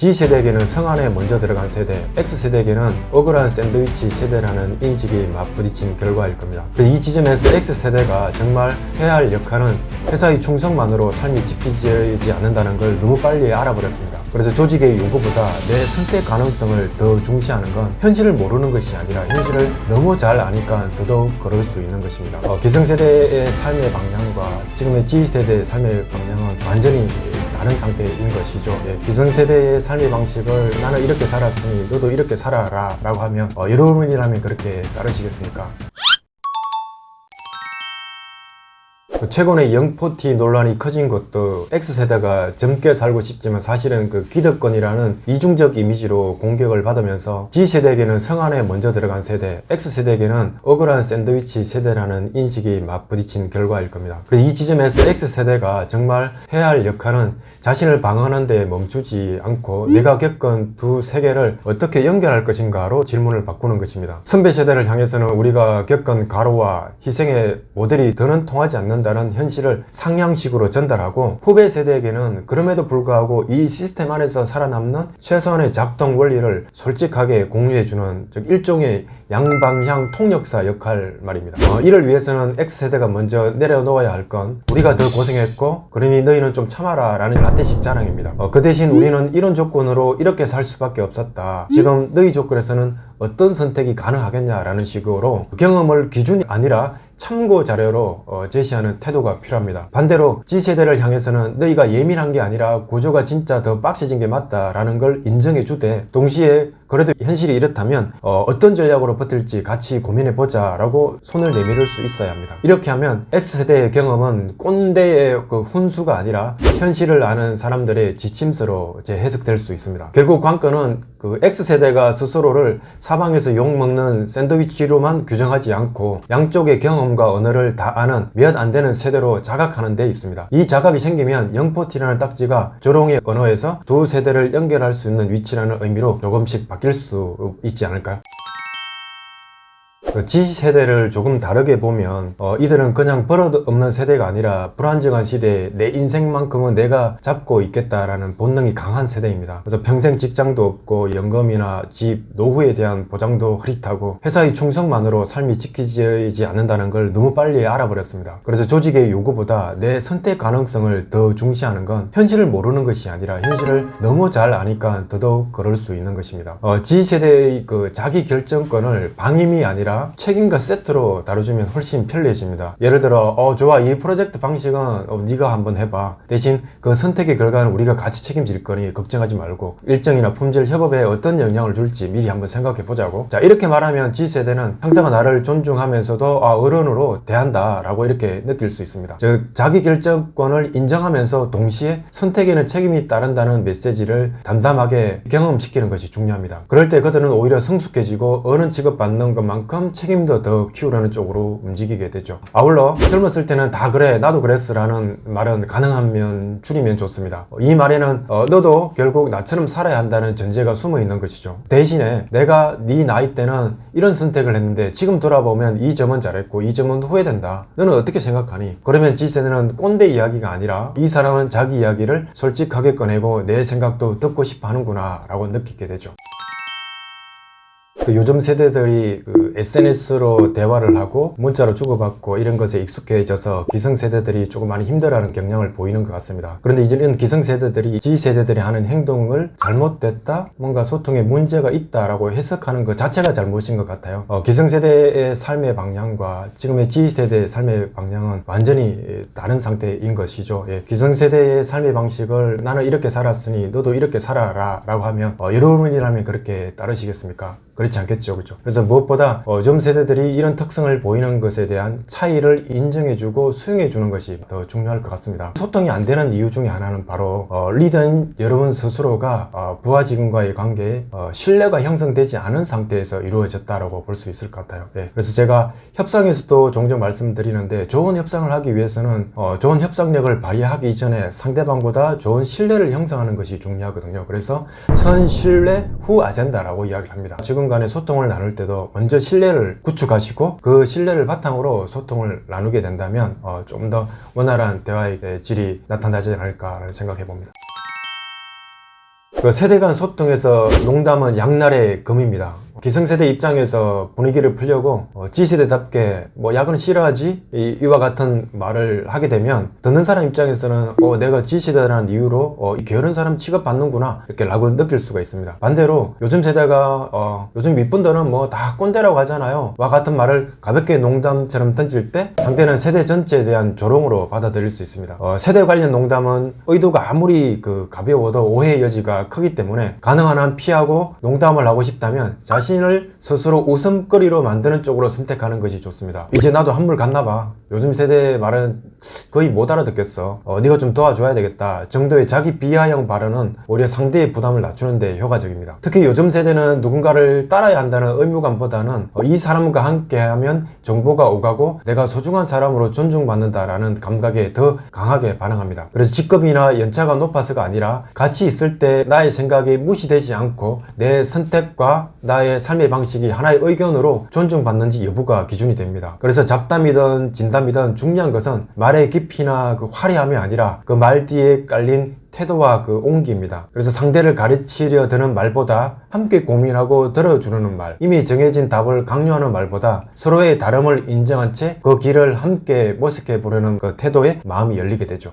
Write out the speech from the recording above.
G세대에게는 성안에 먼저 들어간 세대, X세대에게는 억울한 샌드위치 세대라는 인식이 맞부딪힌 결과일 겁니다. 그래서 이 지점에서 X세대가 정말 해야 할 역할은 회사의 충성만으로 삶이 지키지 않는다는 걸 너무 빨리 알아버렸습니다. 그래서 조직의 요구보다 내 선택 가능성을 더 중시하는 건 현실을 모르는 것이 아니라 현실을 너무 잘 아니까 더더욱 그럴 수 있는 것입니다. 기성세대의 삶의 방향과 지금의 G세대의 삶의 방향은 완전히 다른 상태인 것이죠. 기성세대의 삶의 방식을 나는 이렇게 살았으니 너도 이렇게 살아라 라고 하면 여러분이라면 그렇게 따르시겠습니까? 최근에 영포티 논란이 커진 것도 X세대가 젊게 살고 싶지만 사실은 그 기득권이라는 이중적 이미지로 공격을 받으면서 G세대에게는 성안에 먼저 들어간 세대, X세대에게는 억울한 샌드위치 세대라는 인식이 맞부딪힌 결과일 겁니다. 그래서 이 지점에서 X세대가 정말 해야 할 역할은 자신을 방어하는 데 멈추지 않고 내가 겪은 두 세계를 어떻게 연결할 것인가로 질문을 바꾸는 것입니다. 선배 세대를 향해서는 우리가 겪은 가로와 희생의 모델이 더는 통하지 않는다는 현실을 상향식으로 전달하고, 후배 세대에게는 그럼에도 불구하고 이 시스템 안에서 살아남는 최소한의 작동 원리를 솔직하게 공유해주는 즉 일종의 양방향 통역사 역할 말입니다. 이를 위해서는 X세대가 먼저 내려놓아야 할 건 우리가 더 고생했고 그러니 너희는 좀 참아라 라는 라떼식 자랑입니다. 그 대신 우리는 이런 조건으로 이렇게 살 수밖에 없었다. 지금 너희 조건에서는 어떤 선택이 가능하겠냐라는 식으로 경험을 기준이 아니라 참고 자료로 제시하는 태도가 필요합니다. 반대로 G세대를 향해서는 너희가 예민한 게 아니라 구조가 진짜 더 빡세진 게 맞다라는 걸 인정해 주되, 동시에 그래도 현실이 이렇다면 어떤 전략으로 버틸지 같이 고민해보자 라고 손을 내밀을 수 있어야 합니다. 이렇게 하면 X세대의 경험은 꼰대의 그 훈수가 아니라 현실을 아는 사람들의 지침서로 해석될 수 있습니다. 결국 관건은 그 X세대가 스스로를 사방에서 욕먹는 샌드위치로만 규정하지 않고 양쪽의 경험과 언어를 다 아는 몇 안 되는 세대로 자각하는 데 있습니다. 이 자각이 생기면 영포티라는 딱지가 조롱의 언어에서 두 세대를 연결할 수 있는 위치라는 의미로 조금씩 바뀔 수 있지 않을까요? G세대를 조금 다르게 보면 이들은 그냥 버릇없는 세대가 아니라 불안정한 시대에 내 인생만큼은 내가 잡고 있겠다라는 본능이 강한 세대입니다. 그래서 평생 직장도 없고 연금이나 집, 노후에 대한 보장도 흐릿하고 회사의 충성만으로 삶이 지키지 않는다는 걸 너무 빨리 알아버렸습니다. 그래서 조직의 요구보다 내 선택 가능성을 더 중시하는 건 현실을 모르는 것이 아니라 현실을 너무 잘 아니까 더더욱 그럴 수 있는 것입니다. G세대의 그 자기 결정권을 방임이 아니라 책임과 세트로 다뤄주면 훨씬 편리해집니다. 예를 들어 좋아, 이 프로젝트 방식은 네가 한번 해봐. 대신 그 선택의 결과는 우리가 같이 책임질 거니 걱정하지 말고 일정이나 품질, 협업에 어떤 영향을 줄지 미리 한번 생각해 보자고. 자, 이렇게 말하면 G세대는 상사가 나를 존중하면서도 어른으로 대한다 라고 이렇게 느낄 수 있습니다. 즉 자기 결정권을 인정하면서 동시에 선택에는 책임이 따른다는 메시지를 담담하게 경험시키는 것이 중요합니다. 그럴 때 그들은 오히려 성숙해지고 어른 취급받는 것만큼 책임도 더 키우려는 쪽으로 움직이게 되죠. 아울러 젊었을 때는 다 그래 나도 그랬어 라는 말은 가능하면 줄이면 좋습니다. 이 말에는 너도 결국 나처럼 살아야 한다는 전제가 숨어 있는 것이죠. 대신에 내가 네 나이 때는 이런 선택을 했는데 지금 돌아보면 이 점은 잘했고 이 점은 후회된다. 너는 어떻게 생각하니? 그러면 G세대는 꼰대 이야기가 아니라 이 사람은 자기 이야기를 솔직하게 꺼내고 내 생각도 듣고 싶어 하는구나 라고 느끼게 되죠. 요즘 세대들이 SNS로 대화를 하고 문자로 주고받고 이런 것에 익숙해져서 기성세대들이 조금 많이 힘들어하는 경향을 보이는 것 같습니다. 그런데 이제는 기성세대들이 G세대들이 하는 행동을 잘못됐다, 뭔가 소통에 문제가 있다라고 해석하는 것 자체가 잘못인 것 같아요. 기성세대의 삶의 방향과 지금의 G세대의 삶의 방향은 완전히 다른 상태인 것이죠. 기성세대의 삶의 방식을 나는 이렇게 살았으니 너도 이렇게 살아라 라고 하면 여러분이라면 그렇게 따르시겠습니까? 그렇지 않겠죠. 그죠? 그래서 무엇보다 요즘 세대들이 이런 특성을 보이는 것에 대한 차이를 인정해주고 수용해주는 것이 더 중요할 것 같습니다. 소통이 안 되는 이유 중에 하나는 바로 리더인 여러분 스스로가 부하 직원과의 관계에 신뢰가 형성되지 않은 상태에서 이루어졌다고 볼 수 있을 것 같아요. 그래서 제가 협상에서도 종종 말씀드리는데 좋은 협상을 하기 위해서는 좋은 협상력을 발휘하기 이전에 상대방보다 좋은 신뢰를 형성하는 것이 중요하거든요. 그래서 선신뢰 후 아젠다라고 이야기를 합니다. 지금 간의 소통을 나눌 때도 먼저 신뢰를 구축하시고 그 신뢰를 바탕으로 소통을 나누게 된다면 좀 더 원활한 대화의 질이 나타나지 않을까 생각해 봅니다. 그 세대 간 소통에서 농담은 양날의 검입니다. 기성세대 입장에서 분위기를 풀려고 G세대답게 뭐 야근은 싫어하지? 이와 같은 말을 하게 되면 듣는 사람 입장에서는 내가 G세대라는 이유로 게으른 사람 취급받는구나 이렇게 라고 느낄 수가 있습니다. 반대로 요즘 세대가 요즘 윗분들은 뭐 다 꼰대라고 하잖아요 와 같은 말을 가볍게 농담처럼 던질 때 상대는 세대 전체에 대한 조롱으로 받아들일 수 있습니다. 세대 관련 농담은 의도가 아무리 가벼워도 오해의 여지가 크기 때문에 가능한 한 피하고 농담을 하고 싶다면 자신을 스스로 웃음거리로 만드는 쪽으로 선택하는 것이 좋습니다. 이제 나도 한물 갔나봐. 요즘 세대 말은 거의 못 알아듣겠어. 네가 좀 도와줘야 되겠다 정도의 자기 비하형 발언은 오히려 상대의 부담을 낮추는 데 효과적입니다. 특히 요즘 세대는 누군가를 따라야 한다는 의무감보다는 이 사람과 함께하면 정보가 오가고 내가 소중한 사람으로 존중받는다라는 감각에 더 강하게 반응합니다. 그래서 직급이나 연차가 높아서가 아니라 같이 있을 때 나의 생각이 무시되지 않고 내 선택과 나의 삶의 방식이 하나의 의견으로 존중받는지 여부가 기준이 됩니다. 그래서 잡담이든 진담이든 중요한 것은 말의 깊이나 화려함이 아니라 그 말 뒤에 깔린 태도와 온기입니다. 그래서 상대를 가르치려 드는 말보다 함께 고민하고 들어주는 말, 이미 정해진 답을 강요하는 말보다 서로의 다름을 인정한 채 그 길을 함께 모색해 보려는 태도에 마음이 열리게 되죠.